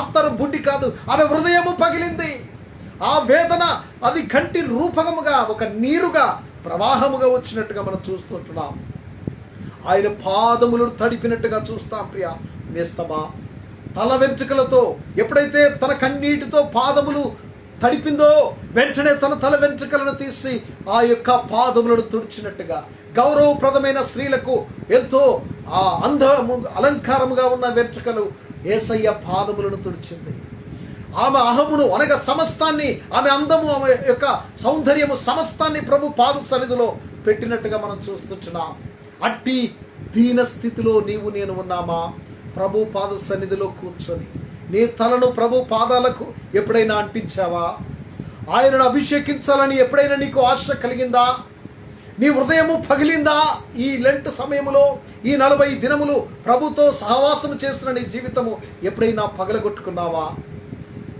అత్తరు బుడ్డి కాదు, ఆమె హృదయము పగిలింది. ఆ వేదన అది కంటి రూపకముగా ఒక నీరుగా ప్రవాహముగా వచ్చినట్టుగా మనం చూస్తుంటున్నాం. ఆయన పాదములను తడిపినట్టుగా చూస్తాం. ప్రియా నేస్తమా, తల వెంట్రుకలతో ఎప్పుడైతే తన కన్నీటితో పాదములు తడిపిందో వెంటనే తన తల వెంట్రుకలను తీసి ఆ యొక్క పాదములను తుడిచినట్టుగా, గౌరవప్రదమైన స్త్రీలకు ఎంతో ఆ అలంకారముగా ఉన్న వెంట్రుకలు యేసయ్య పాదములను తుడిచింది. ఆమె అహమును అనగా సమస్తాన్ని, ఆమె అందము, ఆమె యొక్క సౌందర్యము సమస్తాన్ని ప్రభు పాద సన్నిధిలో పెట్టినట్టుగా మనం చూస్తున్నాం. అట్టి దీన స్థితిలో నీవు నేను ఉన్నామా? ప్రభు పాద సన్నిధిలో కూర్చొని నీ తలను ప్రభు పాదాలకు ఎప్పుడైనా అంటించావా? ఆయనను అభిషేకించాలని ఎప్పుడైనా నీకు ఆశ కలిగిందా? నీ హృదయము పగిలిందా? ఈ లెంట్ సమయంలో ఈ 40 దినములు ప్రభుతో సహవాసము చేసిన నీ జీవితము ఎప్పుడైనా పగలగొట్టుకున్నావా?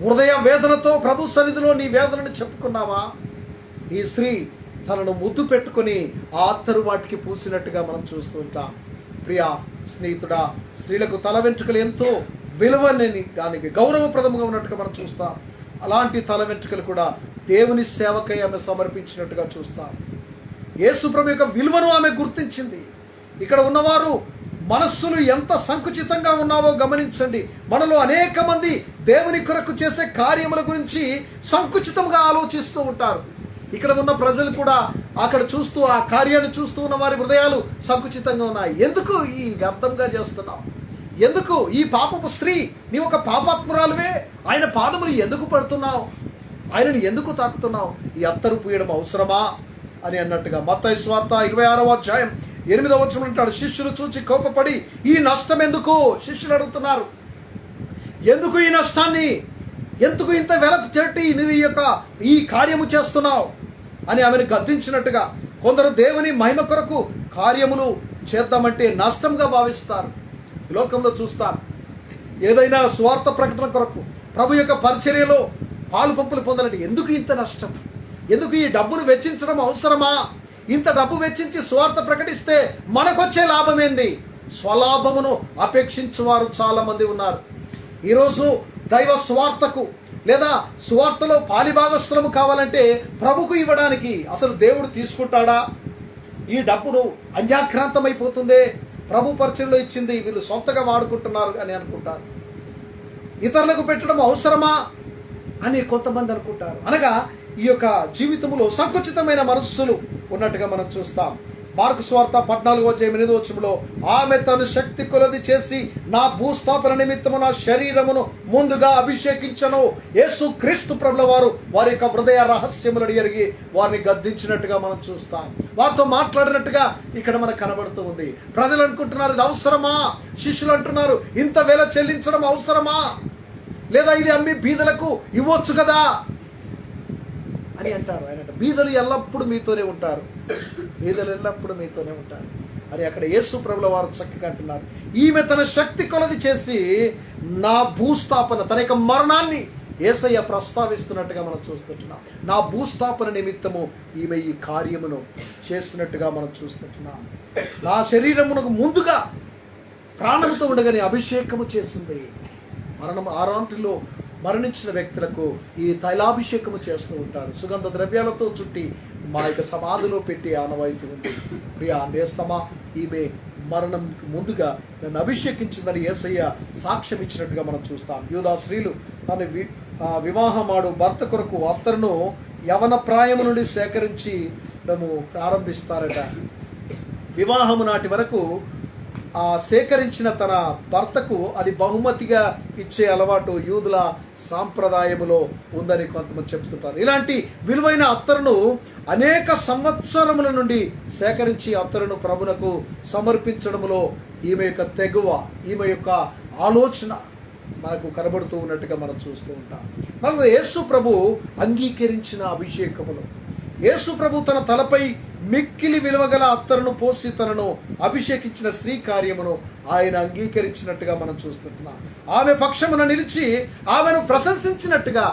హృదయ వేదనతో ప్రభు సన్నిధిలో నీ వేదనను చెప్పుకున్నావా? ఈ స్త్రీ తనను ముద్దు పెట్టుకుని ఆ అత్తరు వాటికి పూసినట్టుగా మనం చూస్తూ ఉంటాం. ప్రియా స్నేహితుడా, స్త్రీలకు తల వెంట్రుకలు ఎంతో విలువని దానికి గౌరవప్రదముగా ఉన్నట్టుగా మనం చూస్తాం. అలాంటి తల వెంట్రుకలు కూడా దేవుని సేవకై ఆమె సమర్పించినట్టుగా చూస్తాం. యేసు ప్రభు యొక్క విలువను ఆమె గుర్తించింది. ఇక్కడ ఉన్నవారు మనస్సులు ఎంత సంకుచితంగా ఉన్నావో గమనించండి. మనలో అనేక మంది దేవుని కొరకు చేసే కార్యముల గురించి సంకుచితంగా ఆలోచిస్తూ ఉంటారు. ఇక్కడ ఉన్న ప్రజలు కూడా అక్కడ చూస్తూ ఆ కార్యాన్ని చూస్తూ ఉన్న వారి హృదయాలు సంకుచితంగా ఉన్నాయి. ఎందుకు ఈ వ్యర్థంగా చేస్తున్నావు? ఎందుకు ఈ పాపపు స్త్రీ, నీ ఒక పాపాత్మురాలువే, ఆయన పాదములు ఎందుకు పడుతున్నావు? ఆయనను ఎందుకు తాకుతున్నావు? ఈ అత్తరు పూయడం అవసరమా అని అన్నట్టుగా మత్తయి సువార్త 26వ అధ్యాయం 8వ వచనం అంటాడు, శిష్యులు చూచి కోపపడి ఈ నష్టం ఎందుకు? శిష్యులు అడుగుతున్నారు, ఎందుకు ఈ నష్టాన్ని, ఎందుకు ఇంత వెలప చెట్టి నువ్వు ఈ కార్యము చేస్తున్నావు అని ఆమెను గద్దించినట్టుగా. కొందరు దేవుని మహిమ కొరకు కార్యములు చేద్దామంటే నష్టంగా భావిస్తారు. లోకంలో చూస్తారు, ఏదైనా స్వార్థ ప్రకటన కొరకు ప్రభు యొక్క పరిచర్యలో పాలు పంపులు పొందాలంటే ఎందుకు ఇంత నష్టం? ఎందుకు ఈ డబ్బును వెచ్చించడం అవసరమా? ఇంత డబ్బు వెచ్చించి స్వార్థ ప్రకటిస్తే మనకొచ్చే లాభం ఏంది? స్వలాభమును అపేక్షించేవారు చాలా మంది ఉన్నారు. ఈరోజు దైవ స్వార్థకు లేదా స్వార్థలో పాలిభాగస్వరము కావాలంటే ప్రభుకు ఇవ్వడానికి అసలు దేవుడు తీసుకుంటాడా? ఈ డబ్బును అన్యాక్రాంతమైపోతుందే, ప్రభు పరిచయంలో ఇచ్చింది వీళ్ళు సొంతగా వాడుకుంటున్నారు అని అనుకుంటారు. ఇతరులకు పెట్టడం అవసరమా అని కొంతమంది అనుకుంటారు. అనగా ఈ యొక్క జీవితంలో సంకుచితమైన మనస్సులు ఉన్నట్టుగా మనం చూస్తాం. మార్కు సువార్త 14వ అధ్యాయం 8వ వచనంలో ఆమె తన శక్తి కొలది చేసి నా భూస్థాపన నిమిత్తము నా శరీరమును ముందుగా అభిషేకించను. యేసు క్రీస్తు ప్రభుల వారు వారి యొక్క హృదయ రహస్యములను ఎరిగి వారిని గద్దించినట్టుగా మనం చూస్తాం. వారితో మాట్లాడినట్టుగా ఇక్కడ మనకు కనబడుతూ ఉంది. ప్రజలు అనుకుంటున్నారు ఇది అవసరమా? శిష్యులు అంటున్నారు ఇంత వేల చెల్లించడం అవసరమా? లేదా ఇది అమ్మి బీదలకు ఇవ్వచ్చు కదా అని అంటారు. ఆయన బీదలు ఎల్లప్పుడూ మీతోనే ఉంటారు, బీదలు ఎల్లప్పుడూ మీతోనే ఉంటారు అని అక్కడ యేసు ప్రభుల వారు చక్కగా అంటున్నారు. ఈమె తన శక్తి కొలది చేసి నా భూస్థాపన, తన యొక్క మరణాన్ని యేసయ్య ప్రస్తావిస్తున్నట్టుగా మనం చూస్తుంటున్నాం. నా భూస్థాపన నిమిత్తము ఈమె ఈ కార్యమును చేస్తున్నట్టుగా మనం చూస్తుంటున్నాం. నా శరీరమునకు ముందుగా ప్రాణముతో ఉండగానే అభిషేకము చేసింది. మరణం ఆరాంటిలో మరణించిన వ్యక్తులకు ఈ తైలాభిషేకము చేస్తూ ఉంటారు. సుగంధ ద్రవ్యాలతో చుట్టి మా యొక్క సమాధిలో పెట్టి ఆనవాయితీ ఉంది. ప్రియా నేస్తమా, ఈమె మరణం ముందుగా నన్ను అభిషేకించిందని యేసయ్య సాక్ష్యం ఇచ్చినట్టుగా మనం చూస్తాం. యూదా స్త్రీలు తన వివాహమాడు భర్త కొరకు అత్తరును యవన ప్రాయము నుండి సేకరించి ప్రారంభిస్తారట. వివాహము నాటి వరకు ఆ సేకరించిన తన భర్తకు అది బహుమతిగా ఇచ్చే అలవాటు యూదుల సాంప్రదాయములో ఉందని కొంతమంది చెప్తుంటారు. ఇలాంటి విలువైన అత్తరును అనేక సంవత్సరముల నుండి సేకరించి అత్తరును ప్రభునకు సమర్పించడంలో ఈమె యొక్క తెగువ, ఈమె యొక్క ఆలోచన మనకు కనబడుతూ ఉన్నట్టుగా మనం చూస్తూ ఉంటాం. మనకు యేసు ప్రభు అంగీకరించిన అభిషేకములు, యేసు ప్రభు తన తలపై మిక్కిలి విలువగల అత్తరును పోసి తనను అభిషేకించిన స్త్రీ కార్యమును ఆయన అంగీకరించినట్టుగా మనం చూస్తున్నాం. ఆమె పక్షమున నిలిచి ఆమెను ప్రశంసించినట్టుగా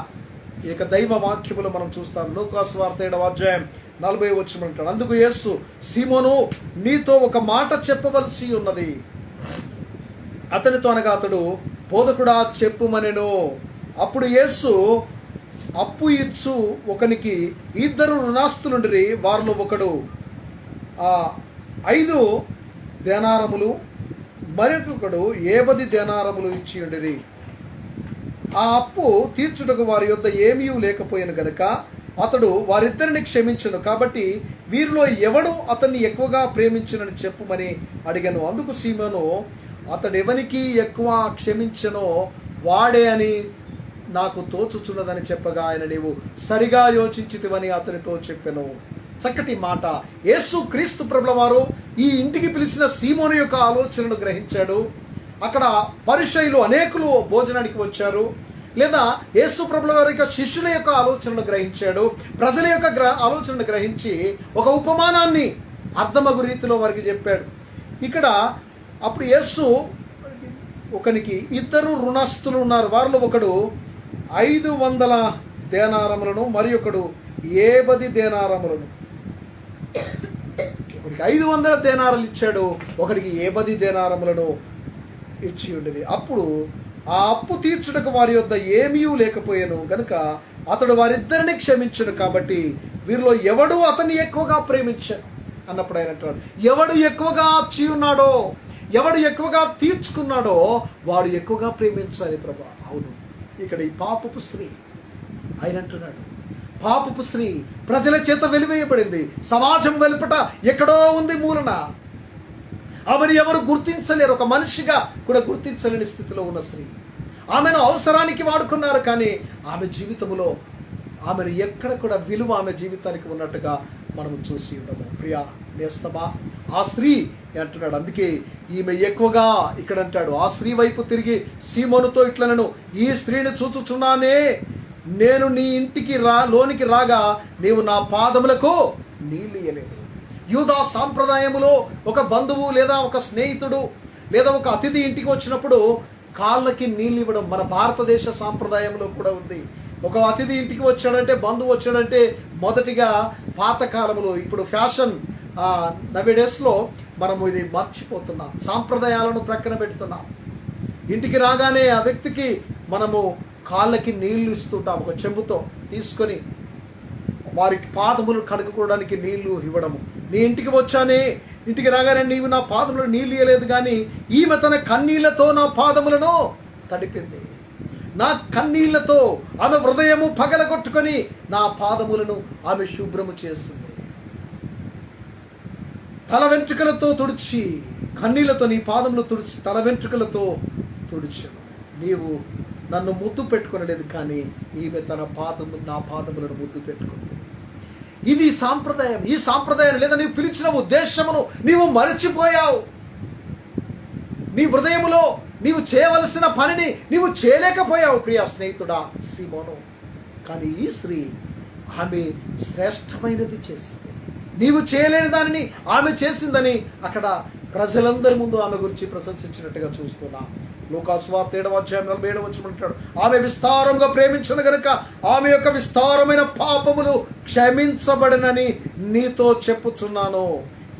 ఇక దైవ వాక్యములు మనం చూస్తాం. లూకా సువార్త 7వ అధ్యాయం 40వ వచనం అంటాడు, అందుకు యేసు సీమోను నీతో ఒక మాట చెప్పవలసి ఉన్నది. అతనితో అనగా అతడు బోధకుడా చెప్పుమనెను. అప్పుడు యేసు అప్పు ఇచ్చు ఒకనికి 2 రుణాస్తులుండిరి. వారిలో ఒకడు 5 దేనారములు, మరొకడు 70 దేనారములు ఇచ్చి ఉండిరి. ఆ అప్పు తీర్చుటకు వారి యొద్ద ఏమీ లేకపోయాను గనుక అతడు వారిద్దరిని క్షమించను. కాబట్టి వీరిలో ఎవడు అతన్ని ఎక్కువగా ప్రేమించునని చెప్పుమని అడిగాను. అందుకు సీమోను అతడెవనికి ఎక్కువ క్షమించనో వాడే అని నాకు తోచుచున్నదని చెప్పగా ఆయన నీవు సరిగా యోచించితివని అతనితో చెప్పెను. చక్కటి మాట. యేసు క్రీస్తు ప్రభుల వారు ఈ ఇంటికి పిలిచిన సీమోను యొక్క ఆలోచనను గ్రహించాడు. అక్కడ పరిసయ్యులు అనేకులు భోజనానికి వచ్చారు. లేదా యేసు ప్రభుల వారి యొక్క శిష్యుల యొక్క ఆలోచనను గ్రహించాడు. ప్రజల యొక్క ఆలోచనను గ్రహించి ఒక ఉపమానాన్ని అర్థమగు రీతిలో వారికి చెప్పాడు. ఇక్కడ అప్పుడు యేసు ఒకనికి 2 రుణస్థులు ఉన్నారు. వారిలో ఒకడు 500 దేనారములను మరి ఒకడు 70 దేనారములను. ఒకడికి 500 దేనారాలు ఇచ్చాడు, ఒకడికి 70 దేనారములను ఇచ్చి ఉండేది. అప్పుడు ఆ అప్పు తీర్చుటకు వారి యొద్ద ఏమీ లేకపోయాను గనుక అతడు వారిద్దరిని క్షమించడు. కాబట్టి వీరిలో ఎవడు అతన్ని ఎక్కువగా ప్రేమించాడు అన్నప్పుడు ఆయన అంటాడు, ఎవడు ఎక్కువగా అచ్చి ఉన్నాడో, ఎవడు ఎక్కువగా తీర్చుకున్నాడో వాడు ఎక్కువగా ప్రేమించాలి ప్రభా. అవును, ఇక్కడ ఈ పాపపు స్త్రీ ఆయన అంటున్నాడు, పాపపు స్త్రీ ప్రజల చేత వెలివేయబడింది, సమాజం వెలుపట ఎక్కడో ఉంది మూలన. ఆమెను ఎవరు గుర్తించలేరు, ఒక మనిషిగా కూడా గుర్తించలేని స్థితిలో ఉన్న స్త్రీ. ఆమెను అవసరానికి వాడుకున్నారు, కానీ ఆమె జీవితంలో ఆమెను ఎక్కడ కూడా విలువ ఆమె జీవితానికి ఉన్నట్టుగా మనము చూసి ఉండము. ప్రియా నేస్తమా, ఆ స్త్రీ అంటున్నాడు. అందుకే ఈమె ఎక్కువగా ఇక్కడ అంటాడు, ఆ స్త్రీ వైపు తిరిగి సీమోనుతో ఇట్లనను, ఈ స్త్రీని చూచుచున్నానే, నేను నీ ఇంటికి లోనికి రాగా నీవు నా పాదములకు నీళ్ళు ఇయ్యలేదు. యూదా సాంప్రదాయములో ఒక బంధువు లేదా ఒక స్నేహితుడు లేదా ఒక అతిథి ఇంటికి వచ్చినప్పుడు కాళ్ళకి నీళ్ళు ఇవ్వడం మన భారతదేశ సాంప్రదాయంలో కూడా ఉంది. ఒక అతిథి ఇంటికి వచ్చాడంటే, బంధువు వచ్చాడంటే మొదటిగా పాతకాలంలో, ఇప్పుడు ఫ్యాషన్ నవేడేస్లో మనము ఇది మర్చిపోతున్నాం, సాంప్రదాయాలను ప్రక్కన పెడుతున్నాం. ఇంటికి రాగానే ఆ వ్యక్తికి మనము కాళ్ళకి నీళ్లు ఇస్తుంటాం, ఒక చెంబుతో తీసుకొని వారికి పాదములు కడుక్కోవడానికి నీళ్లు ఇవ్వడము. నీ ఇంటికి వచ్చానే, ఇంటికి రాగానే నీవు నా పాదములు నీళ్ళు ఇవ్వలేదు, కానీ ఈమె తన కన్నీళ్లతో నా పాదములను తడిపింది. నా కన్నీళ్లతో ఆమె హృదయము పగలగొట్టుకొని నా పాదములను ఆమె శుభ్రము చేస్తుంది. తల వెంట్రుకలతో తుడిచి, కన్నీళ్లతో నీ పాదములు తుడిచి తల వెంట్రుకలతో తుడిచను. నీవు నన్ను ముద్దు పెట్టుకొనలేదు, కానీ ఈమె నా పాదములను ముద్దు పెట్టుకుంది. ఇది సాంప్రదాయం. ఈ సాంప్రదాయం లేదా నీవు పిలిచిన ఉద్దేశమును నీవు మరచిపోయావు. నీ హృదయములో నీవు చేయవలసిన పనిని నీవు చేయలేకపోయావు ప్రియా స్నేహితుడా సీమోను. కానీ ఈ స్త్రీ ఆమె శ్రేష్టమైనది చేసింది. నీవు చేయలేని దానిని ఆమె చేసిందని అక్కడ ప్రజలందరి ముందు ఆమె గురించి ప్రశంసించినట్టుగా చూస్తున్నాం. లూకాసు వార్త 7వ అధ్యాయం 47వ వచనం అంటాడు, ఆమె విస్తారంగా ప్రేమించిన గనుక ఆమె యొక్క విస్తారమైన పాపములు క్షమించబడనని నీతో చెప్పుచున్నాను.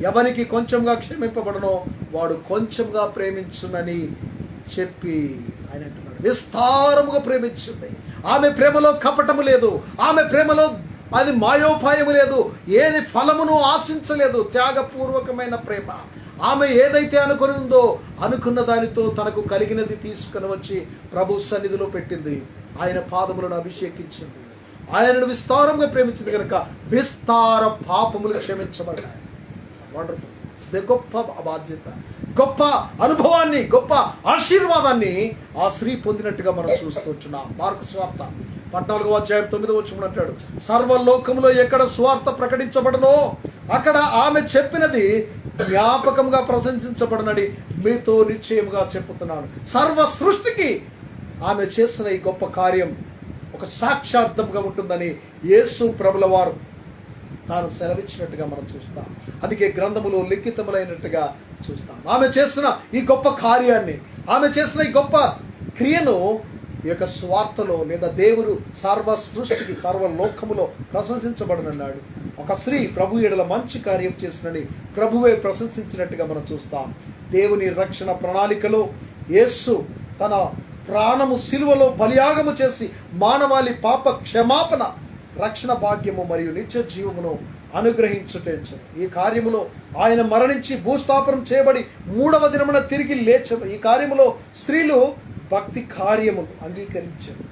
ఎవరికి కొంచెంగా క్షమింపబడనో వాడు కొంచెంగా ప్రేమించునని చెప్పి ఆయన అంటున్నాడు. విస్తారముగా ప్రేమించింది. ఆమె ప్రేమలో కపటము లేదు, ఆమె ప్రేమలో అది మాయోపాయము లేదు, ఏది ఫలమును ఆశించలేదు. త్యాగపూర్వకమైన ప్రేమ. ఆమె ఏదైతే అనుకుని ఉందో అనుకున్న దానితో తనకు కలిగినది తీసుకుని వచ్చి ప్రభు సన్నిధిలో పెట్టింది. ఆయన పాదములను అభిషేకించింది. ఆయనను విస్తారంగా ప్రేమించింది కనుక విస్తార పాపములు క్షమించబడ్డాయి. గొప్ప బాధ్యత, గొప్ప అనుభవాన్ని, గొప్ప ఆశీర్వాదాన్ని ఆ స్త్రీ పొందినట్టుగా మనం చూస్తున్నాం. మార్కు సువార్త 14వ అధ్యాయం 9వ వచనం అంటాడు, సర్వలోకములో ఎక్కడ సువార్త ప్రకటించబడనో అక్కడ ఆమె చెప్పినది జ్ఞాపకంగా ప్రశంసించబడనని మీతో నిశ్చయముగా చెప్పుతున్నాను. సర్వ సృష్టికి ఆమె చేసిన ఈ గొప్ప కార్యం ఒక సాక్షార్థంగా ఉంటుందని యేసు ప్రభుల వారు తాను సెలవిచ్చినట్టుగా మనం చూస్తాం. అందుకే గ్రంథములో లిఖితములైనట్టుగా చూస్తాం. ఆమె చేసిన ఈ గొప్ప కార్యాన్ని, ఆమె చేసిన ఈ గొప్ప క్రియను ఈ యొక్క స్వార్థలో లేదా దేవుడు సర్వ సృష్టికి సర్వలోకములో ప్రశంసించబడనన్నాడు. ఒక స్త్రీ ప్రభు ఎడల మంచి కార్యం చేసినని ప్రభువే ప్రశంసించినట్టుగా మనం చూస్తాం. దేవుని రక్షణ ప్రణాళికలో యేసు తన ప్రాణము సిలువలో బలియాగము చేసి మానవాళి పాప క్షమాపణ, రక్షణ భాగ్యము మరియు నిత్య జీవమును అనుగ్రహించుటెంచు. ఈ కార్యములో ఆయన మరణించి భూస్థాపనం చేయబడి 3వ దినమున తిరిగి లేచను. ఈ కార్యములో స్త్రీలు భక్తి కార్యమును అంగీకరించారు.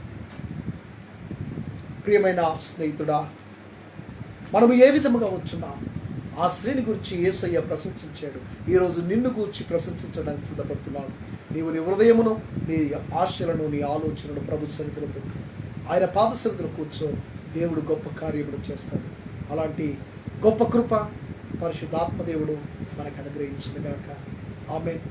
ప్రియమైన స్నేహితుడా, మనము ఏ విధముగా వచ్చున్నాం? ఆ స్త్రీని గురించి యేసయ్య ప్రశంసించాడు. ఈరోజు నిన్ను గురించి ప్రశంసించడానికి సిద్ధపడుతున్నాడు. నీవు నీ హృదయమును, నీ ఆశలను, నీ ఆలోచనను ప్రభు సన్నిధిలో పెట్టు. ఆయన పాద సన్నిధిలో కూర్చో. దేవుడు గొప్ప కార్యములు చేస్తాడు. అలాంటి గొప్ప కృప పరిశుద్ధాత్మ దేవుడు మనకు అనుగ్రహించిన గాక. ఆమేన్.